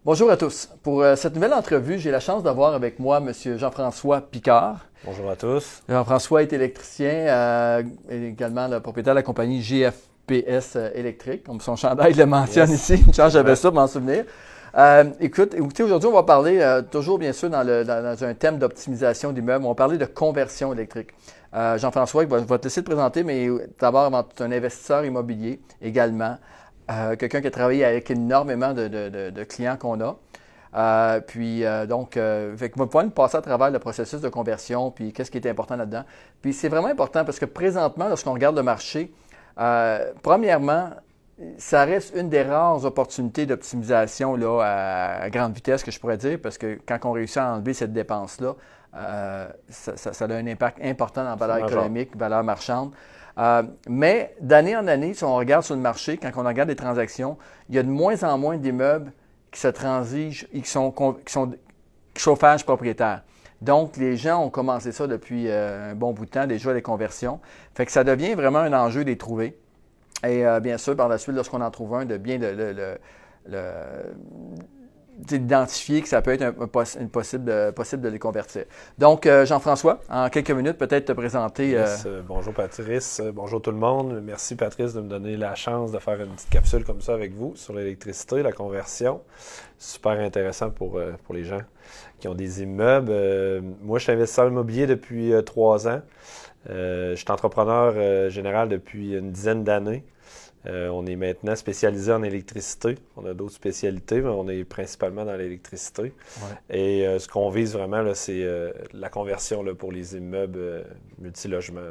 Bonjour à tous. Pour cette nouvelle entrevue, j'ai la chance d'avoir avec moi M. Jean-François Picard. Bonjour à tous. Jean-François est électricien, également le propriétaire de la compagnie GFPS Électrique, comme son chandail le mentionne ici. Une chance, j'avais ça pour m'en souvenir. Écoutez, aujourd'hui, on va parler, toujours bien sûr, dans un thème d'optimisation d'immeubles, on va parler de conversion électrique. Jean-François, je vais te laisser te présenter, mais d'abord, tu es un investisseur immobilier également. Quelqu'un qui a travaillé avec énormément de clients qu'on a. Donc, on va pouvoir nous passer à travers le processus de conversion, puis qu'est-ce qui est important là-dedans. Puis c'est vraiment important parce que présentement, lorsqu'on regarde le marché, premièrement, ça reste une des rares opportunités d'optimisation là, à grande vitesse, que je pourrais dire, parce que quand on réussit à enlever cette dépense-là, ça a un impact important dans la valeur économique, valeur marchande. Mais d'année en année, si on regarde sur le marché, quand on regarde les transactions, il y a de moins en moins d'immeubles qui se transigent et qui sont chauffage propriétaire. Donc, les gens ont commencé ça depuis un bon bout de temps, déjà les conversions. Fait que ça devient vraiment un enjeu de les trouver. Et bien sûr, par la suite, lorsqu'on en trouve un, de bien d'identifier que ça peut être possible de les convertir. Donc, Jean-François, en quelques minutes, peut-être te présenter. Yes, bonjour Patrice, bonjour tout le monde. Merci Patrice de me donner la chance de faire une petite capsule comme ça avec vous sur l'électricité, la conversion. Super intéressant pour les gens qui ont des immeubles. Moi, je suis investisseur immobilier depuis 3 ans. Je suis entrepreneur général depuis une dizaine d'années. On est maintenant spécialisé en électricité. On a d'autres spécialités, mais on est principalement dans l'électricité. Ouais. Et ce qu'on vise vraiment, c'est la conversion là, pour les immeubles multilogements.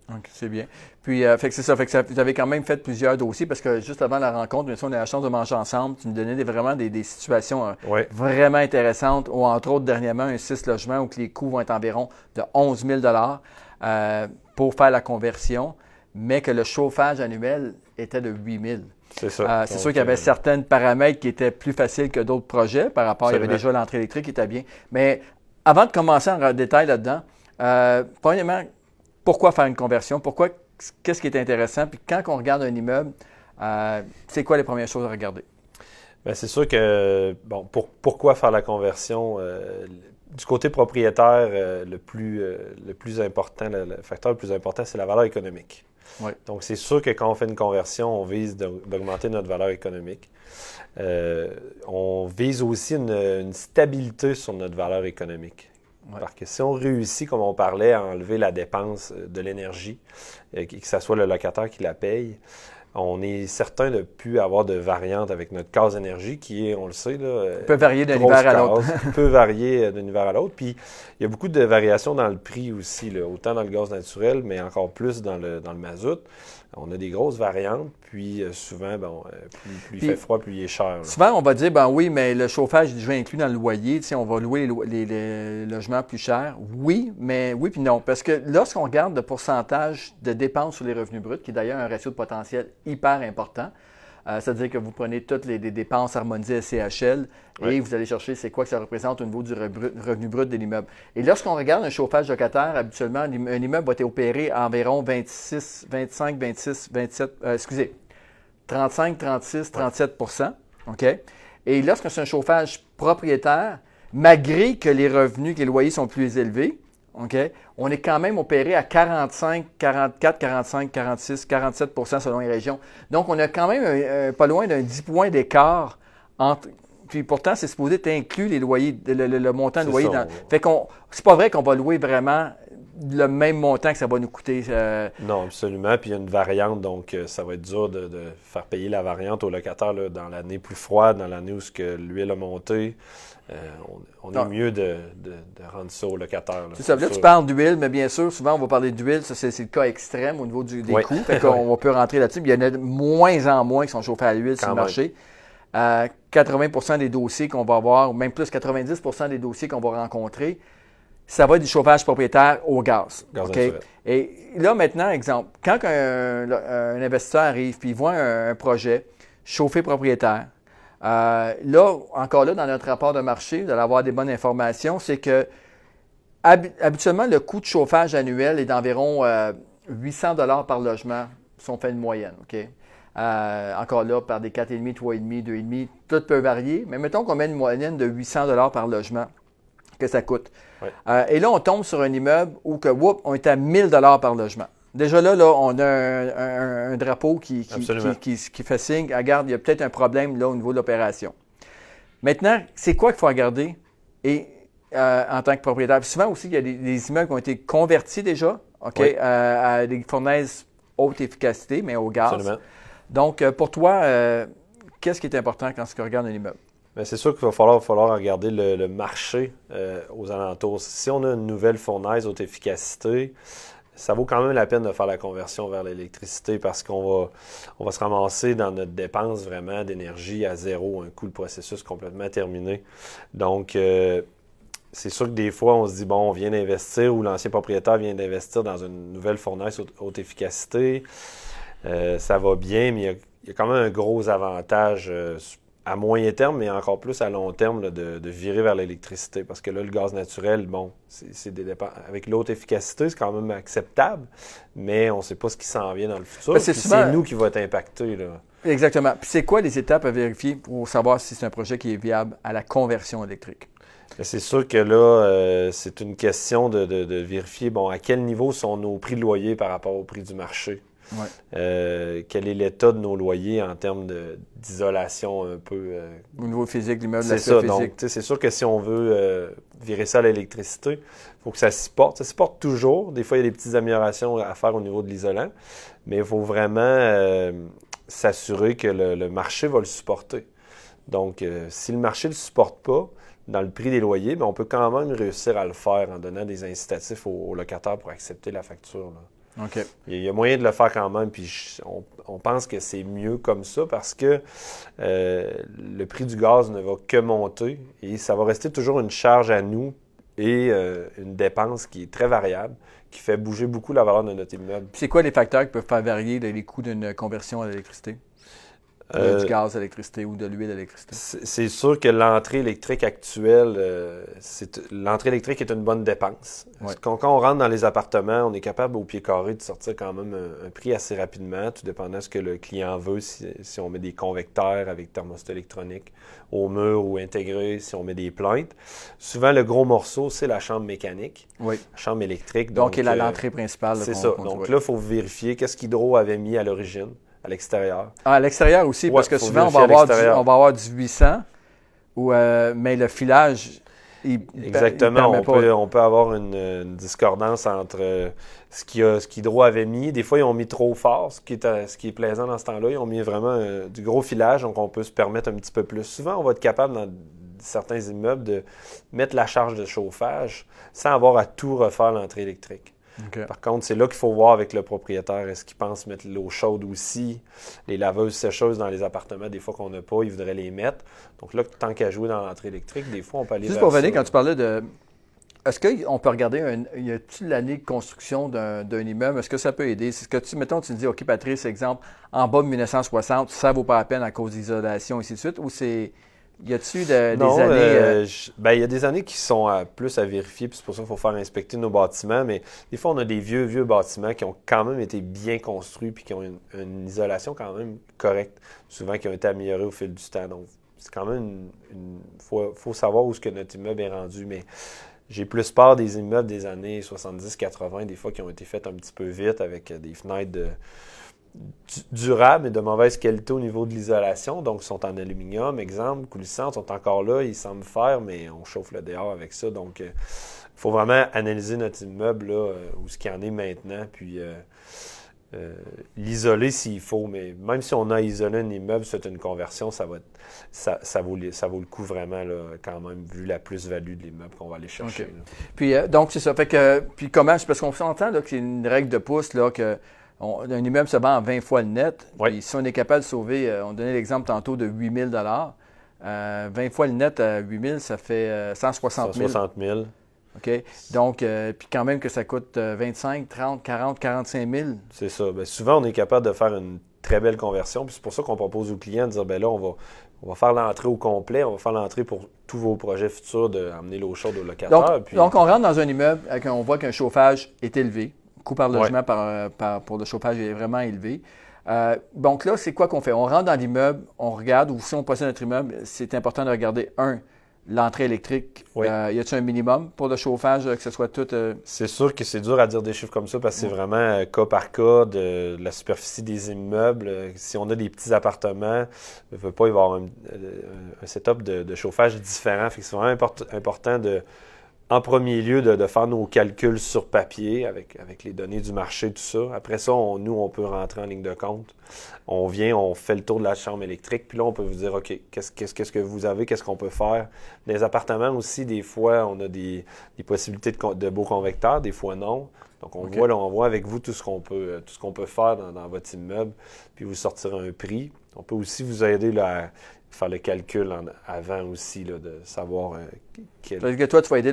OK, c'est bien. Puis, c'est ça. Vous avez quand même fait plusieurs dossiers parce que juste avant la rencontre, bien sûr, on a eu la chance de manger ensemble. Tu nous donnais vraiment des situations vraiment intéressantes, ou entre autres, dernièrement, un 6 logements où les coûts vont être environ de 11 000 pour faire la conversion, mais que le chauffage annuel était de 8 000. C'est ça. C'est sûr qu'il y avait certains paramètres qui étaient plus faciles que d'autres projets par rapport, il y avait déjà l'entrée électrique qui était bien. Mais avant de commencer en détail là-dedans, premièrement, pourquoi faire une conversion? Qu'est-ce qui est intéressant? Puis quand on regarde un immeuble, c'est quoi les premières choses à regarder? Bien, c'est sûr que, pourquoi faire la conversion? Du côté propriétaire, le plus important, le facteur le plus important, c'est la valeur économique. Oui. Donc, c'est sûr que quand on fait une conversion, on vise d'augmenter notre valeur économique. On vise aussi une stabilité sur notre valeur économique. Ouais. Parce que si on réussit, comme on parlait, à enlever la dépense de l'énergie, que ce soit le locataire qui la paye, on est certain de ne plus avoir de variante avec notre case énergie qui est, on le sait, là, peut varier d'un hiver à l'autre. Peut varier d'un hiver à l'autre. Puis, il y a beaucoup de variations dans le prix aussi, là, autant dans le gaz naturel, mais encore plus dans le mazout. On a des grosses variantes, puis souvent, plus il fait froid, plus il est cher. Là. Souvent, on va dire, oui, mais le chauffage est déjà inclus dans le loyer. Tu sais, on va louer les logements plus chers. Oui, mais oui puis non. Parce que lorsqu'on regarde le pourcentage de dépenses sur les revenus bruts, qui est d'ailleurs un ratio de potentiel hyper important, c'est-à-dire que vous prenez toutes les dépenses harmonisées SCHL et vous allez chercher c'est quoi que ça représente au niveau du revenu brut de l'immeuble. Et lorsqu'on regarde un chauffage locataire, habituellement, un immeuble va être opéré à environ 35, 37 %. OK? Et lorsque c'est un chauffage propriétaire, malgré que les revenus, que les loyers sont plus élevés, OK, on est quand même opéré à 45, 44, 45, 46, 47 % selon les régions. Donc, on a quand même pas loin d'un 10 points d'écart entre. Puis pourtant, c'est supposé être inclus les loyers, le montant de loyer. Fait qu'on, c'est pas vrai qu'on va louer vraiment le même montant que ça va nous coûter. Non, absolument. Puis il y a une variante, donc ça va être dur de faire payer la variante au locataire là, dans l'année plus froide, dans l'année où l'huile a monté. On est mieux de rendre ça au locataire. C'est ça. Là, tu parles d'huile, mais bien sûr, souvent, on va parler d'huile. Ça, c'est le cas extrême au niveau des coûts. Fait qu'on peut rentrer là-dessus. Il y en a de moins en moins qui sont chauffés à l'huile sur le marché. 80 % des dossiers qu'on va avoir, ou même plus 90 % des dossiers qu'on va rencontrer, ça va être du chauffage propriétaire au gaz. Okay? Et là, maintenant, exemple, quand un investisseur arrive et il voit un projet chauffé propriétaire, là, encore là, dans notre rapport de marché, vous allez avoir des bonnes informations, c'est que habituellement, le coût de chauffage annuel est d'environ 800 $ par logement, si on fait une moyenne. Okay? encore là, par des 4,5, 3,5, 2,5, tout peut varier. Mais mettons qu'on met une moyenne de 800 $ par logement que ça coûte. Ouais. Et là, on tombe sur un immeuble où on est à 1 000 $ par logement. Déjà là, on a un drapeau qui fait signe. Regarde, il y a peut-être un problème là au niveau de l'opération. Maintenant, c'est quoi qu'il faut regarder en tant que propriétaire? Puis souvent aussi, il y a des immeubles qui ont été convertis déjà, à des fournaises haute efficacité, mais au gaz. Absolument. Donc, pour toi, qu'est-ce qui est important quand tu regardes un immeuble? Bien, c'est sûr qu'il va falloir regarder le marché aux alentours. Si on a une nouvelle fournaise haute efficacité, ça vaut quand même la peine de faire la conversion vers l'électricité parce qu'on va se ramasser dans notre dépense vraiment d'énergie à zéro, un coup le processus complètement terminé. Donc, c'est sûr que des fois, on se dit, bon, on vient d'investir ou l'ancien propriétaire vient d'investir dans une nouvelle fournaise haute efficacité. Ça va bien, mais il y a quand même un gros avantage à moyen terme, mais encore plus à long terme là, de virer vers l'électricité. Parce que là, le gaz naturel, bon, c'est des dépenses. Avec l'haute efficacité, c'est quand même acceptable, mais on ne sait pas ce qui s'en vient dans le futur. C'est nous qui va être impacté. Là. Exactement. Puis c'est quoi les étapes à vérifier pour savoir si c'est un projet qui est viable à la conversion électrique? C'est sûr que là, c'est une question de vérifier, bon, à quel niveau sont nos prix de loyer par rapport au prix du marché. Ouais. Quel est l'état de nos loyers en termes d'isolation un peu. Au niveau physique, l'immeuble, c'est ça. Donc, c'est sûr que si on veut virer ça à l'électricité, il faut que ça s'y porte. Ça s'y porte toujours. Des fois, il y a des petites améliorations à faire au niveau de l'isolant, mais il faut vraiment s'assurer que le marché va le supporter. Donc, si le marché ne le supporte pas, dans le prix des loyers, bien, on peut quand même réussir à le faire en donnant des incitatifs aux locataires pour accepter la facture. Là. Okay. Il y a moyen de le faire quand même, puis on pense que c'est mieux comme ça parce que le prix du gaz ne va que monter et ça va rester toujours une charge à nous et une dépense qui est très variable, qui fait bouger beaucoup la valeur de notre immeuble. C'est quoi les facteurs qui peuvent faire varier les coûts d'une conversion à l'électricité? Du gaz à l'électricité ou de l'huile à l'électricité? C'est sûr que l'entrée électrique actuelle, l'entrée électrique est une bonne dépense. Ouais. Quand on rentre dans les appartements, on est capable au pied carré de sortir quand même un prix assez rapidement, tout dépendant de ce que le client veut, si on met des convecteurs avec thermostat électronique au mur ou intégré, si on met des plaintes. Souvent, le gros morceau, c'est la chambre mécanique, oui. La chambre électrique. Donc, il y a l'entrée principale. C'est ça. Donc là, il faut vérifier qu'est-ce qu'Hydro avait mis à l'origine. À l'extérieur. Ah, à l'extérieur aussi, parce que souvent, on va avoir du 800, mais le filage, exactement. On peut avoir une discordance entre ce qu'Hydro avait mis. Des fois, ils ont mis trop fort, ce qui est plaisant dans ce temps-là. Ils ont mis vraiment du gros filage, donc on peut se permettre un petit peu plus. Souvent, on va être capable, dans certains immeubles, de mettre la charge de chauffage sans avoir à tout refaire l'entrée électrique. Okay. Par contre, c'est là qu'il faut voir avec le propriétaire. Est-ce qu'il pense mettre l'eau chaude aussi? Les laveuses sécheuses dans les appartements, des fois qu'on n'a pas, il voudrait les mettre. Donc là, tant qu'à jouer dans l'entrée électrique, des fois, on peut aller Juste vers pour venir, ça. quand tu parlais de... Est-ce qu'on peut regarder, y a-t-il l'année de construction d'un immeuble? Est-ce que ça peut aider? C'est ce que mettons, tu me dis, OK, Patrice, exemple, en bas de 1960, ça ne vaut pas la peine à cause d'isolation, et ainsi de suite, ou c'est... Y a-t-il des années... il y a des années qui sont plus à vérifier, puis c'est pour ça qu'il faut faire inspecter nos bâtiments, mais des fois, on a des vieux bâtiments qui ont quand même été bien construits, puis qui ont une isolation quand même correcte, souvent qui ont été améliorés au fil du temps. Donc, c'est quand même faut savoir où est-ce que notre immeuble est rendu, mais j'ai plus peur des immeubles des années 70-80, des fois qui ont été faits un petit peu vite, avec des fenêtres durables et de mauvaise qualité au niveau de l'isolation, donc ils sont en aluminium, exemple, coulissants, sont encore là, ils semblent faire, mais on chauffe le dehors avec ça, donc il faut vraiment analyser notre immeuble, là, où ce qu'il en est maintenant, puis l'isoler s'il faut, mais même si on a isolé un immeuble, c'est une conversion, ça vaut le coup vraiment, là, quand même, vu la plus-value de l'immeuble qu'on va aller chercher. Okay. Puis donc c'est ça, fait que, puis comment, parce qu'on s'entend là, que c'est une règle de pouce, là, que un immeuble se vend à 20 fois le net. Oui. Puis si on est capable de sauver, on donnait l'exemple tantôt de 8 000 $, 20 fois le net à 8 000, ça fait 160 000. 160 000. OK. Donc, puis quand même que ça coûte 25, 30, 40, 45 000. C'est ça. Bien, souvent, on est capable de faire une très belle conversion. Puis c'est pour ça qu'on propose aux clients de dire, bien là, on va faire l'entrée au complet. On va faire l'entrée pour tous vos projets futurs d'amener l'eau chaude aux locataires. Donc, on rentre dans un immeuble, on voit qu'un chauffage est élevé. Le coût par logement pour le chauffage est vraiment élevé. Donc là, c'est quoi qu'on fait? On rentre dans l'immeuble, on regarde, ou si on possède notre immeuble, c'est important de regarder, l'entrée électrique. Oui. Y a-t-il un minimum pour le chauffage, que ce soit tout... C'est sûr que c'est dur à dire des chiffres comme ça parce que c'est vraiment cas par cas de la superficie des immeubles. Si on a des petits appartements, il ne peut pas y avoir un setup de chauffage différent. Fait que c'est vraiment important de... En premier lieu, de faire nos calculs sur papier avec les données du marché, tout ça. Après ça, nous, on peut rentrer en ligne de compte. On vient, on fait le tour de la chambre électrique, puis là, on peut vous dire, OK, qu'est-ce que vous avez, qu'est-ce qu'on peut faire? Dans les appartements aussi, des fois, on a des possibilités de beaux convecteurs, des fois non. Donc, on voit avec vous tout ce qu'on peut faire dans votre immeuble, puis vous sortir un prix. On peut aussi vous aider là, à faire le calcul avant aussi, là, de savoir Parce que toi, tu vas aider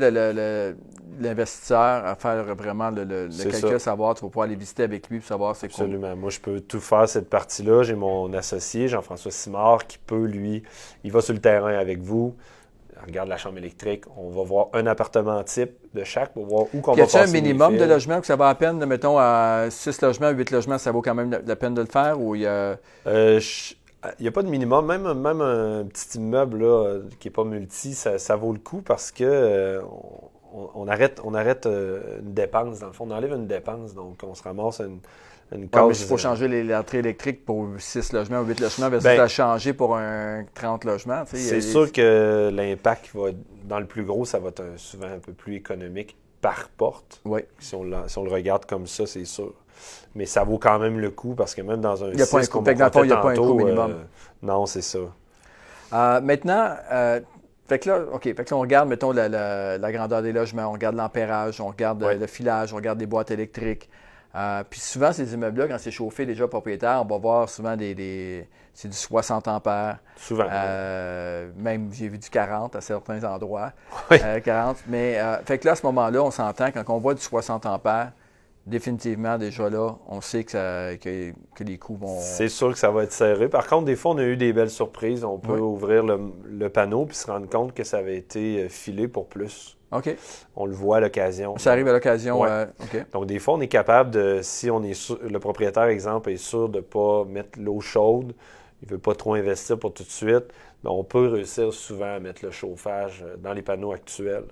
l'investisseur à faire vraiment le calcul, savoir, tu vas pouvoir aller visiter avec lui pour savoir c'est quoi. Absolument. Moi, je peux tout faire cette partie-là. J'ai mon associé, Jean-François Simard, qui peut, lui, il va sur le terrain avec vous. On regarde la chambre électrique, on va voir un appartement type de chaque pour voir où qu'on va passer. Y a-t-il un minimum de logements que ça va à peine, mettons, à 6 logements, 8 logements, ça vaut quand même la peine de le faire ou il y a... Il n'y a pas de minimum. Même un petit immeuble là, qui n'est pas multi, ça vaut le coup parce que on arrête une dépense. Dans le fond, on enlève une dépense. Donc, on se ramasse une case. Mais il faut changer l'entrée électrique pour 6 logements ou 8 logements versus la changer pour un 30 logements. C'est sûr que l'impact va dans le plus gros, ça va être souvent un peu plus économique par porte. Oui. Si on le regarde comme ça, c'est sûr. Mais ça vaut quand même le coup parce que même dans un 6, comme on comptait tantôt, il n'y a pas un coût minimum. Non, c'est ça. Maintenant, fait que là, on regarde, mettons, la grandeur des logements, on regarde l'ampérage, on regarde le filage, on regarde les boîtes électriques. Puis souvent, ces immeubles-là, quand c'est chauffé déjà propriétaire, on va voir souvent c'est du 60 ampères. Souvent. Même, j'ai vu du 40 à certains endroits. Oui. 40. Mais, fait que là, à ce moment-là, on s'entend, quand on voit du 60 ampères, définitivement, déjà là, on sait que les coûts vont... C'est sûr que ça va être serré. Par contre, des fois, on a eu des belles surprises. On peut ouvrir le panneau puis se rendre compte que ça avait été filé pour plus. OK. On le voit à l'occasion. Ça arrive à l'occasion. Ouais. Donc, des fois, on est capable de... Si on est sûr, le propriétaire, exemple, est sûr de ne pas mettre l'eau chaude, il ne veut pas trop investir pour tout de suite, bien, on peut réussir souvent à mettre le chauffage dans les panneaux actuels.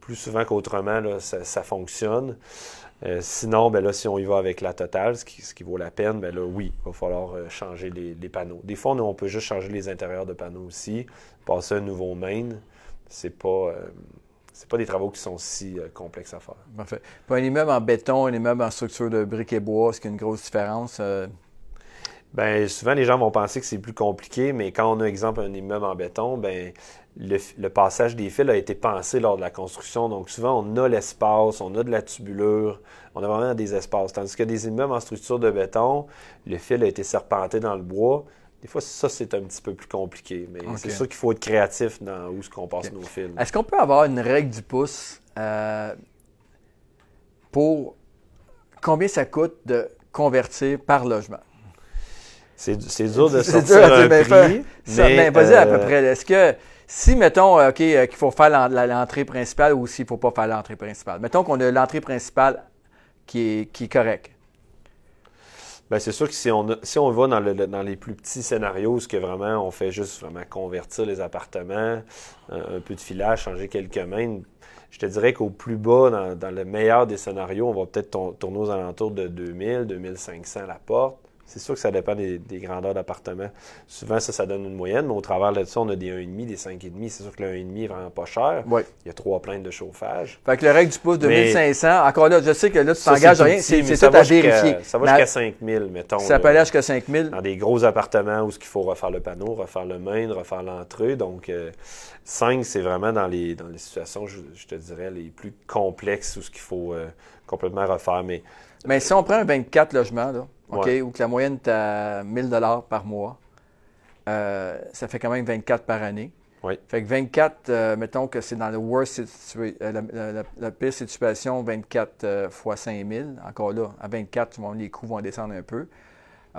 Plus souvent qu'autrement, là, ça fonctionne. Sinon, ben là, si on y va avec la totale, ce qui vaut la peine, ben là, oui, il va falloir changer les panneaux. Des fois, on peut juste changer les intérieurs de panneaux aussi, passer un nouveau main. C'est pas des travaux qui sont si complexes à faire. Parfait. Pour un immeuble en béton, un immeuble en structure de briques et bois, est-ce qu'il y a une grosse différence? Bien, souvent, les gens vont penser que c'est plus compliqué, mais quand on a, exemple, un immeuble en béton, bien, le passage des fils a été pensé lors de la construction. Donc, souvent, on a l'espace, on a de la tubulure, on a vraiment des espaces. Tandis que des immeubles en structure de béton, le fil a été serpenté dans le bois. Des fois, ça, c'est un petit peu plus compliqué. Mais c'est sûr qu'il faut être créatif dans où est-ce qu'on passe nos fils. Est-ce qu'on peut avoir une règle du pouce pour combien ça coûte de convertir par logement? C'est dur de sortir un prix. Mais vas-y à peu près. Est-ce que, si, mettons, qu'il faut faire l'entrée principale ou s'il ne faut pas faire l'entrée principale. Mettons qu'on a l'entrée principale qui est correcte. Bien, c'est sûr que si on va dans les plus petits scénarios, où vraiment on fait juste vraiment convertir les appartements, un peu de filage, changer quelques mains, je te dirais qu'au plus bas, dans le meilleur des scénarios, on va peut-être tourner aux alentours de 2000, 2500 à la porte. C'est sûr que ça dépend des grandeurs d'appartements. Souvent, ça donne une moyenne, mais au travers de ça, on a des 1,5, des 5,5. C'est sûr que le 1,5 est vraiment pas cher. Oui. Il y a 3 plaintes de chauffage. Fait que le règle du pouce de 1500, encore là, je sais que là, tu t'engages à rien, c'est tout à vérifier. Ça va jusqu'à 5000, mettons. Ça peut aller jusqu'à 5000. Dans des gros appartements où il faut refaire le panneau, refaire le main, refaire l'entrée. Donc, 5, c'est vraiment dans les situations, je te dirais, les plus complexes où il faut complètement refaire. Mais si on prend un 24 logements, là, ou que la moyenne est à 1 000 par mois, ça fait quand même 24 par année. Oui. Fait que 24, mettons que c'est dans le worst la pire situation, 24 fois 5 000. Encore là, à 24, les coûts vont descendre un peu.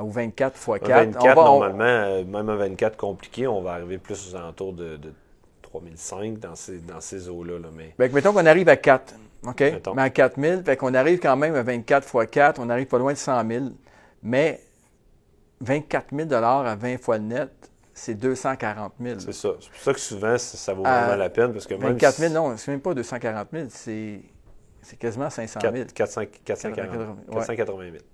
Ou 24 fois 4. 24, normalement, même un 24 compliqué, on va arriver plus aux alentours de 3005 dans ces eaux-là. Mais... Bien, mettons qu'on arrive à 4. OK? Mettons. Mais à 4 000, fait qu'on arrive quand même à 24 fois 4, on arrive pas loin de 100 000. Mais 24 000 à 20 fois le net, c'est 240 000. C'est ça. C'est pour ça que souvent, ça vaut vraiment la peine. Parce que 24 000, non, c'est même pas 240 000, c'est quasiment 500 000. 480 000.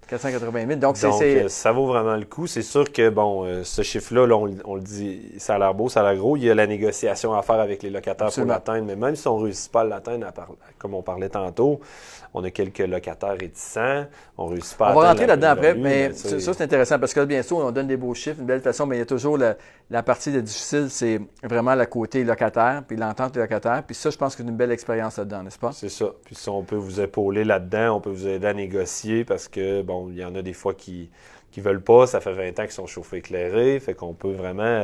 480 000. Donc, ça vaut vraiment le coup. C'est sûr que, bon, ce chiffre-là, là, on le dit, ça a l'air beau, ça a l'air gros. Il y a la négociation à faire avec les locataires pour l'atteindre. Mais même si on ne réussit pas à l'atteindre, comme on parlait tantôt, on a quelques locataires réticents. On ne réussit pas à atteindre. On va rentrer là-dedans après, mais ça, c'est intéressant parce que bien sûr, on donne des beaux chiffres, une belle façon, mais il y a toujours la partie difficile, c'est vraiment le côté locataire, puis l'entente des locataires. Puis ça, je pense que c'est une belle expérience là-dedans, n'est-ce pas? C'est ça. Puis si on peut vous épauler là-dedans, on peut vous aider à négocier parce que, bon, il y en a des fois qui veulent pas. Ça fait 20 ans qu'ils sont chauffés éclairés. Fait qu'on peut vraiment...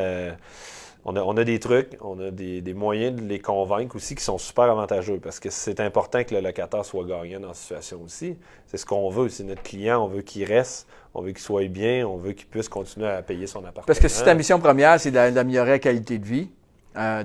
on a des trucs, on a des moyens de les convaincre aussi qui sont super avantageux parce que c'est important que le locataire soit gagnant dans la situation aussi. C'est ce qu'on veut. C'est notre client. On veut qu'il reste. On veut qu'il soit bien. On veut qu'il puisse continuer à payer son appartement. Parce que si ta mission première, c'est d'améliorer la qualité de vie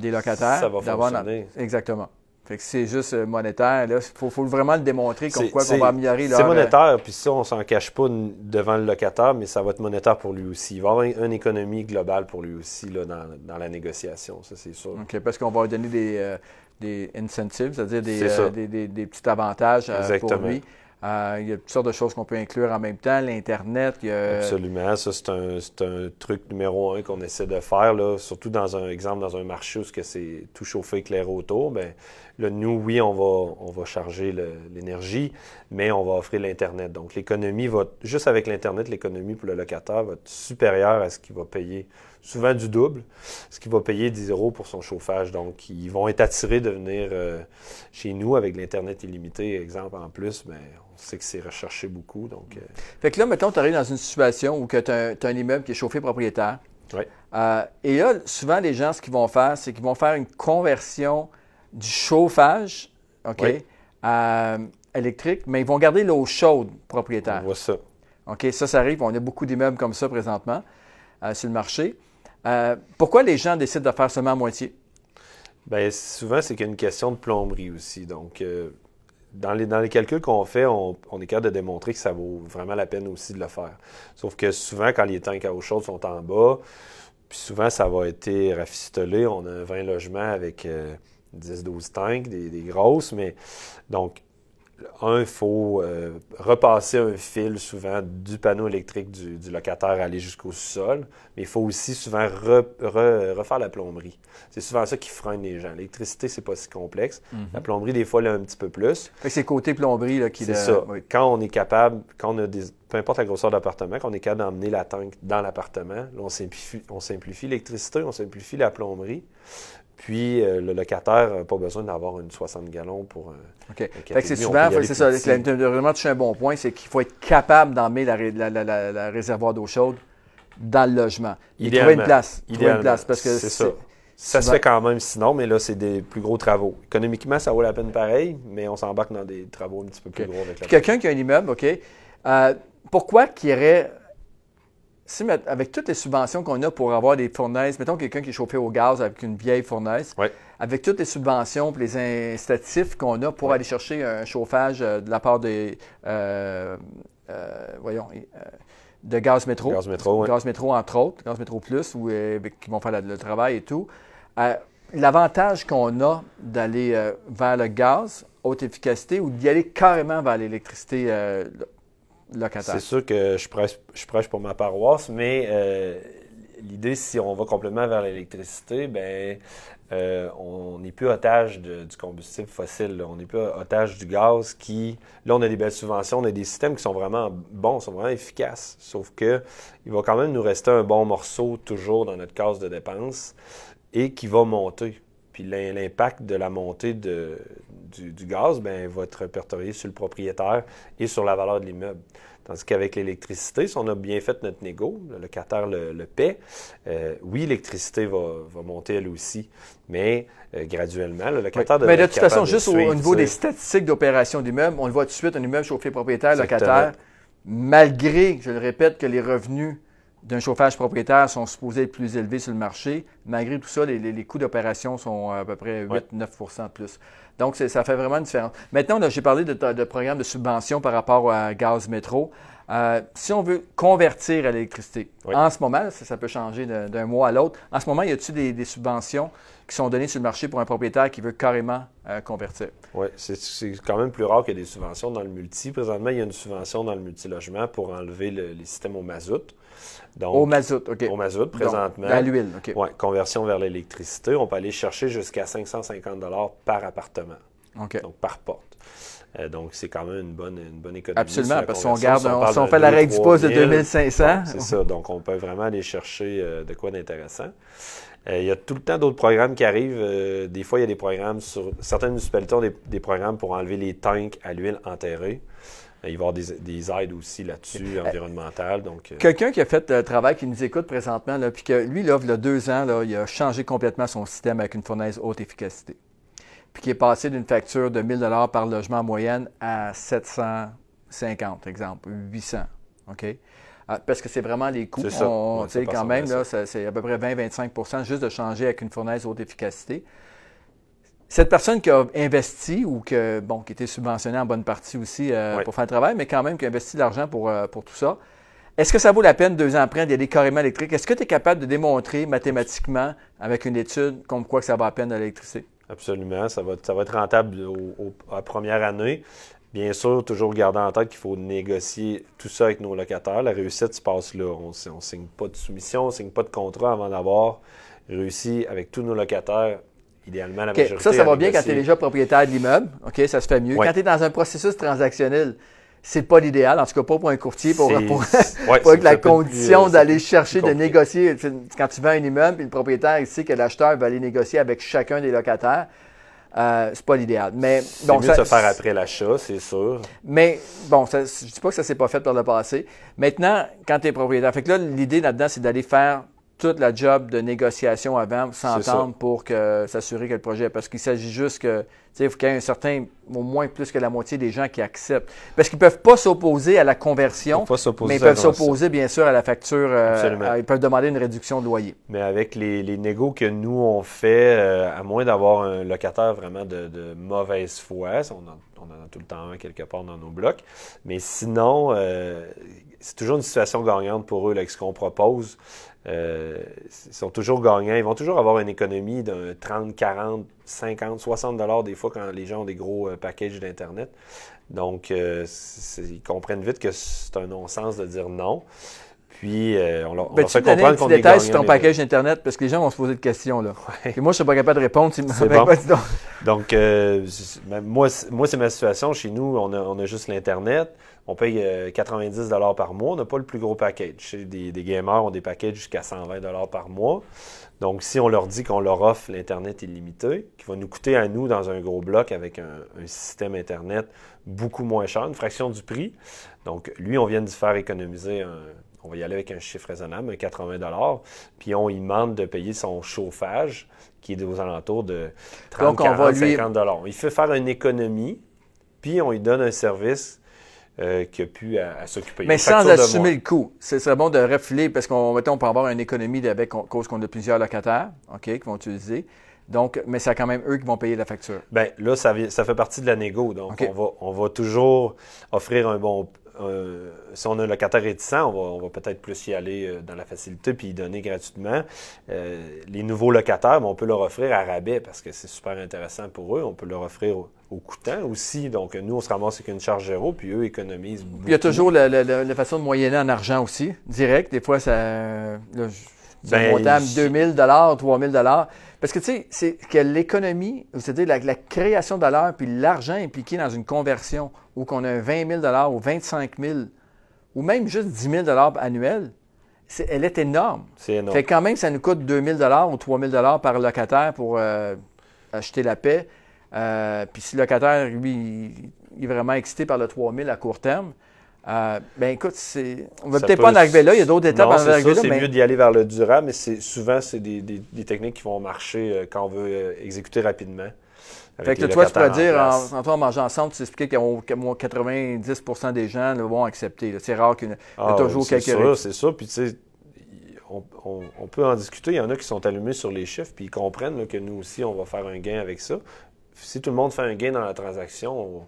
des locataires. Ça va fonctionner. Exactement. Fait que c'est juste monétaire. Il faut vraiment le démontrer comme quoi qu'on va améliorer. C'est monétaire, puis ça, on s'en cache pas devant le locataire, mais ça va être monétaire pour lui aussi. Il va y avoir une économie globale pour lui aussi là, dans la négociation, ça c'est sûr. OK, parce qu'on va lui donner des incentives, c'est-à-dire des petits avantages pour lui. Il y a toutes sortes de choses qu'on peut inclure en même temps, l'Internet. Absolument. Ça, c'est un truc numéro 1 qu'on essaie de faire, là, surtout dans un marché où c'est tout chauffé, éclairé autour. Bien, là, nous, oui, on va charger l'énergie, mais on va offrir l'Internet. Donc, l'économie juste avec l'Internet, l'économie pour le locataire va être supérieure à ce qu'il va payer, souvent du double, ce qu'il va payer 10 € pour son chauffage. Donc, ils vont être attirés de venir chez nous avec l'Internet illimité, exemple, en plus, bien, on sait que c'est recherché beaucoup. Donc, Fait que là, mettons, tu arrives dans une situation où tu as un immeuble qui est chauffé propriétaire. Oui. Et là, souvent, les gens, ce qu'ils vont faire, c'est qu'ils vont faire une conversion du chauffage électrique, mais ils vont garder l'eau chaude propriétaire. On voit ça. OK, ça arrive. On a beaucoup d'immeubles comme ça présentement sur le marché. Pourquoi les gens décident de faire seulement à moitié? Bien, souvent, c'est qu'il y a une question de plomberie aussi. Donc, dans les calculs qu'on fait, on est capable de démontrer que ça vaut vraiment la peine aussi de le faire. Sauf que souvent, quand les tanks à eau chaude sont en bas, puis souvent, ça va être rafistolé. On a 20 logements avec 10-12 tanks, des grosses, mais donc, il faut repasser un fil souvent du panneau électrique du locataire à aller jusqu'au sous-sol, mais il faut aussi souvent refaire la plomberie. C'est souvent ça qui freine les gens. L'électricité, c'est pas si complexe. La plomberie, des fois, là, un petit peu plus. Fait que c'est côté plomberie là, qui... C'est ça. Oui. Quand on est capable, peu importe la grosseur d'appartement, quand on est capable d'emmener la tank dans l'appartement, là, on simplifie l'électricité, on simplifie la plomberie. Puis, le locataire n'a pas besoin d'avoir une 60 gallons pour OK. Fait que c'est souvent, c'est ça, tu as vraiment touché un bon point, c'est qu'il faut être capable d'emmener la réservoir d'eau chaude dans le logement. Et trouver une place. Parce que c'est ça. Ça se fait quand même sinon, mais là, c'est des plus gros travaux. Économiquement, ça vaut la peine pareil, mais on s'embarque dans des travaux un petit peu plus gros avec la quelqu'un qui a un immeuble, OK, pourquoi qu'il y aurait... avec toutes les subventions qu'on a pour avoir des fournaises, mettons quelqu'un qui est chauffé au gaz avec une vieille fournaise, avec toutes les subventions et les incitatifs qu'on a pour aller chercher un chauffage de la part de Gaz Métro. Gaz Métro, Gaz Métro, entre autres, Gaz Métro Plus, qui vont faire le travail et tout. L'avantage qu'on a d'aller vers le gaz, haute efficacité, ou d'y aller carrément vers l'électricité locataire. C'est sûr que je prêche pour ma paroisse, mais l'idée, si on va complètement vers l'électricité, bien, on n'est plus otage du combustible fossile. Là. On n'est plus otage du gaz qui... Là, on a des belles subventions, on a des systèmes qui sont vraiment bons, sont vraiment efficaces. Sauf que il va quand même nous rester un bon morceau toujours dans notre case de dépenses et qui va monter. Puis l'impact de la montée du gaz bien, va être répertorié sur le propriétaire et sur la valeur de l'immeuble. Tandis qu'avec l'électricité, si on a bien fait notre négo, le locataire le paie, oui, l'électricité va monter elle aussi, mais graduellement, le locataire devrait être capable de... Mais de toute façon, juste au niveau des statistiques d'opération d'immeuble, on le voit tout de suite, un immeuble chauffé propriétaire, locataire, malgré, je le répète, que les revenus d'un chauffage propriétaire sont supposés être plus élevés sur le marché. Malgré tout ça, les coûts d'opération sont à peu près 8-9 de plus. Donc, ça fait vraiment une différence. Maintenant, j'ai parlé de programme de subvention par rapport à Gaz Métro. Si on veut convertir à l'électricité, en ce moment, ça peut changer d'un mois à l'autre. En ce moment, y a-t-il des subventions qui sont données sur le marché pour un propriétaire qui veut carrément convertir? Oui, c'est quand même plus rare qu'il y ait des subventions dans le multi. Présentement, il y a une subvention dans le multilogement pour enlever les systèmes au mazout. Donc, au mazout, OK. Au mazout, présentement. Donc, à l'huile, OK. Oui, conversion vers l'électricité. On peut aller chercher jusqu'à 550 $ par appartement. OK. Donc, par porte. Donc, c'est quand même une bonne économie. Absolument, parce qu'on garde, si on fait la règle du pouce de 2500. C'est ça, donc on peut vraiment aller chercher de quoi d'intéressant. Il y a tout le temps d'autres programmes qui arrivent. Des fois, il y a des programmes sur... Certaines municipalités ont des programmes pour enlever les tanks à l'huile enterrée. Il va y avoir des aides aussi là-dessus, environnementales. Quelqu'un qui a fait le travail, qui nous écoute présentement, là, puis que lui, là, il y a 2 ans, là, il a changé complètement son système avec une fournaise haute efficacité. Puis qui est passé d'une facture de 1 000 $ par logement en moyenne à 750, exemple, 800. OK? Parce que c'est vraiment les coûts. C'est ça. Quand même, là, c'est à peu près 20-25 juste de changer avec une fournaise haute efficacité. Cette personne qui a investi ou qui était subventionnée en bonne partie aussi pour faire le travail, mais quand même qui a investi de l'argent pour tout ça, est-ce que ça vaut la peine 2 ans après d'y aller carrément électrique? Est-ce que tu es capable de démontrer mathématiquement avec une étude comme quoi que ça va à peine de l'électricité? Absolument. Ça va être rentable à la première année. Bien sûr, toujours garder en tête qu'il faut négocier tout ça avec nos locataires. La réussite se passe là. On ne signe pas de soumission, on ne signe pas de contrat avant d'avoir réussi avec tous nos locataires, idéalement la majorité. Ça va bien quand tu es déjà propriétaire de l'immeuble. OK, ça se fait mieux. Quand tu es dans un processus transactionnel, c'est pas l'idéal, en tout cas pas pour un courtier, pour la condition d'aller chercher, de négocier. Quand tu vends un immeuble, puis le propriétaire ici que l'acheteur va aller négocier avec chacun des locataires, c'est pas l'idéal. C'est mieux de se faire après l'achat, c'est sûr. Mais bon, je dis pas que ça s'est pas fait par le passé. Maintenant, quand tu es propriétaire, fait que là, l'idée là-dedans, c'est d'aller faire toute la job de négociation avant, s'entendre pour s'assurer que le projet... Parce qu'il s'agit juste que, il faut qu'il y ait un certain, au moins plus que la moitié des gens qui acceptent. Parce qu'ils ne peuvent pas s'opposer à la conversion, mais ils peuvent s'opposer, bien sûr, à la facture. Ils peuvent demander une réduction de loyer. Mais avec les négos que nous, on fait, à moins d'avoir un locataire vraiment de mauvaise foi, on en a tout le temps un quelque part dans nos blocs, mais sinon, c'est toujours une situation gagnante pour eux, là, avec ce qu'on propose. Ils sont toujours gagnants. Ils vont toujours avoir une économie d'un 30, 40, 50, 60 $ des fois quand les gens ont des gros packages d'Internet. Donc, ils comprennent vite que c'est un non-sens de dire non. Puis, on leur fait comprendre qu'on est gagnant. Sur ton package Internet, parce que les gens vont se poser des questions. Là. Ouais. Et moi, je ne suis pas capable de répondre. C'est bon. Donc, moi, c'est ma situation. Chez nous, on a juste l'Internet. On paye 90 $ par mois. On n'a pas le plus gros package. Chez des gamers ont des packages jusqu'à 120 $ par mois. Donc, si on leur dit qu'on leur offre l'Internet illimité, qui va nous coûter à nous dans un gros bloc avec un système Internet beaucoup moins cher, une fraction du prix. Donc, lui, on vient de faire économiser on va y aller avec un chiffre raisonnable, un 80 $. Puis, on lui demande de payer son chauffage, qui est aux alentours de 30, 40, 50 $. Il fait faire une économie, puis on lui donne un service qui a pu à s'occuper. Mais sans assumer le coût. Ce serait bon de refiler, parce qu'on peut avoir une économie avec cause qu'on a plusieurs locataires, OK, qui vont utiliser. Donc, mais c'est quand même eux qui vont payer la facture. Bien, là, ça fait partie de la négo. Donc, okay. on va toujours offrir un bon... si on a un locataire réticent, on va peut-être plus y aller dans la facilité puis y donner gratuitement. Les nouveaux locataires, on peut leur offrir à rabais parce que c'est super intéressant pour eux. On peut leur offrir au coûtant aussi. Donc, nous, on se ramasse avec une charge zéro puis eux économisent beaucoup. Il y a toujours la façon de moyenner en argent aussi, direct. Des fois, ça... montant 2 000 $, 3 000 $. Parce que, tu sais, c'est que l'économie, c'est-à-dire la création de valeur puis l'argent impliqué dans une conversion où qu'on a 20 000 ou 25 000 ou même juste 10 000 $ annuels, elle est énorme. C'est énorme. Fait quand même, ça nous coûte 2 000 $ ou 3 000 $ par locataire pour acheter la paix. Puis si le locataire, lui, il est vraiment excité par le 3 000 à court terme, ben écoute, on va peut-être pas en arriver là, il y a d'autres étapes à en arriver là. C'est mieux d'y aller vers le durable, mais souvent, c'est des techniques qui vont marcher quand on veut exécuter rapidement. Fait que toi, tu pourrais dire, en mangeant ensemble, tu expliquais que 90 % des gens vont accepter. C'est rare qu'il y ait toujours quelques... C'est sûr, puis tu sais, on peut en discuter. Il y en a qui sont allumés sur les chiffres, puis ils comprennent là, que nous aussi, on va faire un gain avec ça. Si tout le monde fait un gain dans la transaction,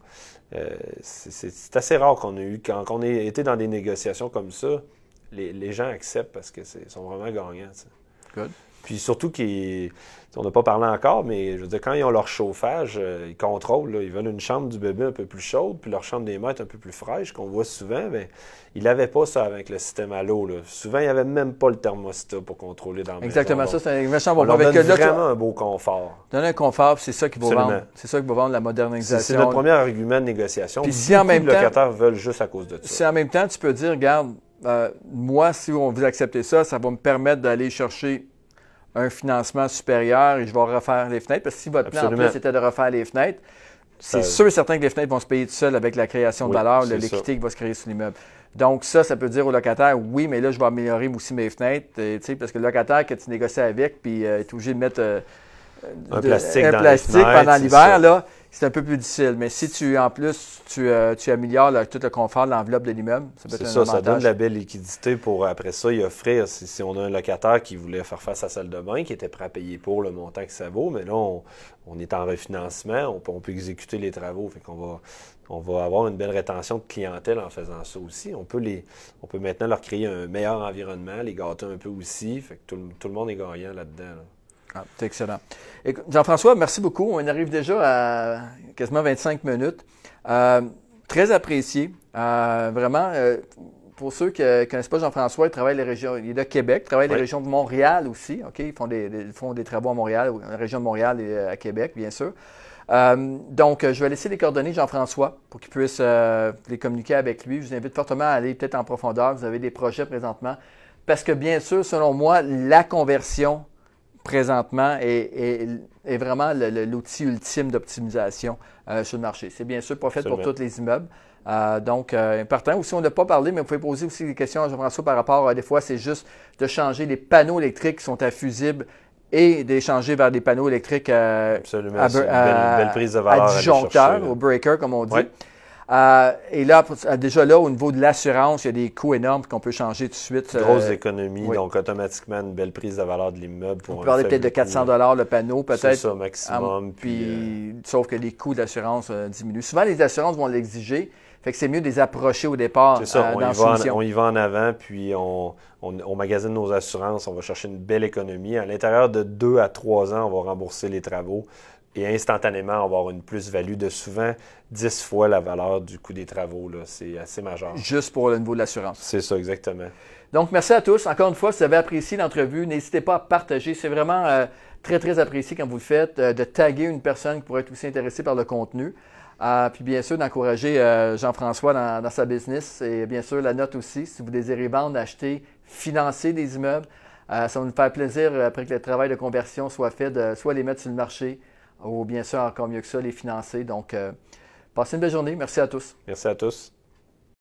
c'est assez rare qu'on ait eu. Quand on a été dans des négociations comme ça, les gens acceptent parce qu'ils sont vraiment gagnants. Good. Puis surtout on n'a pas parlé encore, mais je veux dire, quand ils ont leur chauffage, ils contrôlent. Là, ils veulent une chambre du bébé un peu plus chaude, puis leur chambre des maîtres un peu plus fraîche, qu'on voit souvent. Bien, ils n'avaient pas ça avec le système à l'eau. Souvent, il n'y avait même pas le thermostat pour contrôler dans la maison. Exactement, ça, c'est un méchant bon. On leur donne vraiment un beau confort. Donner un confort, c'est ça qui va vendre. C'est ça qui va vendre la modernisation. C'est notre premier argument de négociation. Puis si en même temps, les locataires veulent juste à cause de ça. Si en même temps, tu peux dire, regarde, moi, si on veut accepter ça, ça va me permettre d'aller chercher un financement supérieur et je vais refaire les fenêtres. Parce que si votre plan en plus c'était de refaire les fenêtres, c'est sûr et certain que les fenêtres vont se payer tout seules avec la création de valeur, l'équité qui va se créer sur l'immeuble. Donc ça peut dire au locataire, oui, mais là, je vais améliorer aussi mes fenêtres, parce que le locataire que tu négocies avec, puis est obligé de mettre un plastique pendant l'hiver, là, c'est un peu plus difficile. Mais si en plus, tu améliores tout le confort de l'enveloppe de l'immeuble, ça peut être un avantage. Ça donne de la belle liquidité pour, après ça, y offrir, si on a un locataire qui voulait faire face à sa salle de bain, qui était prêt à payer pour le montant que ça vaut, mais là, on est en refinancement, on peut exécuter les travaux, fait qu'on va avoir une belle rétention de clientèle en faisant ça aussi. On peut maintenant leur créer un meilleur environnement, les gâter un peu aussi, fait que tout le monde est gagnant là-dedans. Là. Ah, c'est excellent. Écoute, Jean-François, merci beaucoup. On arrive déjà à quasiment 25 minutes. Très apprécié. Vraiment, pour ceux qui ne connaissent pas Jean-François, il est de Québec, il travaille dans les régions de Montréal aussi. OK? Ils font des travaux à Montréal, dans la région de Montréal et à Québec, bien sûr. Donc, je vais laisser les coordonnées de Jean-François pour qu'il puisse les communiquer avec lui. Je vous invite fortement à aller peut-être en profondeur. Vous avez des projets présentement. Parce que, bien sûr, selon moi, la conversion présentement est vraiment l'outil ultime d'optimisation sur le marché. C'est bien sûr pas fait pour tous les immeubles. Donc, important. Aussi, on n'a pas parlé, mais vous pouvez poser aussi des questions à Jean-François par rapport à des fois, c'est juste de changer les panneaux électriques qui sont à fusible et d'échanger vers des panneaux électriques une belle prise de valeur à disjoncteur, au breaker, comme on dit. Oui. Et là, déjà là, au niveau de l'assurance, il y a des coûts énormes qu'on peut changer tout de suite. Grosse économie, donc automatiquement une belle prise de valeur de l'immeuble. On peut parler peut-être de 400 $ le panneau, peut-être. C'est ça, maximum. Sauf que les coûts d'assurance diminuent. Souvent, les assurances vont l'exiger. Fait que c'est mieux de les approcher au départ. C'est ça, on y va en avant, puis on magasine nos assurances, on va chercher une belle économie. À l'intérieur de 2 à 3 ans, on va rembourser les travaux. Et instantanément, on va avoir une plus-value de souvent 10 fois la valeur du coût des travaux. C'est assez majeur. Juste pour le niveau de l'assurance. C'est ça, exactement. Donc, merci à tous. Encore une fois, si vous avez apprécié l'entrevue, n'hésitez pas à partager. C'est vraiment très, très apprécié quand vous le faites, de taguer une personne qui pourrait être aussi intéressée par le contenu. Puis bien sûr, d'encourager Jean-François dans sa business. Et bien sûr, la note aussi, si vous désirez vendre, acheter, financer des immeubles, ça va nous faire plaisir, après que le travail de conversion soit fait, de soit les mettre sur le marché, ou bien sûr, encore mieux que ça, les financer. Donc, passez une belle journée. Merci à tous. Merci à tous.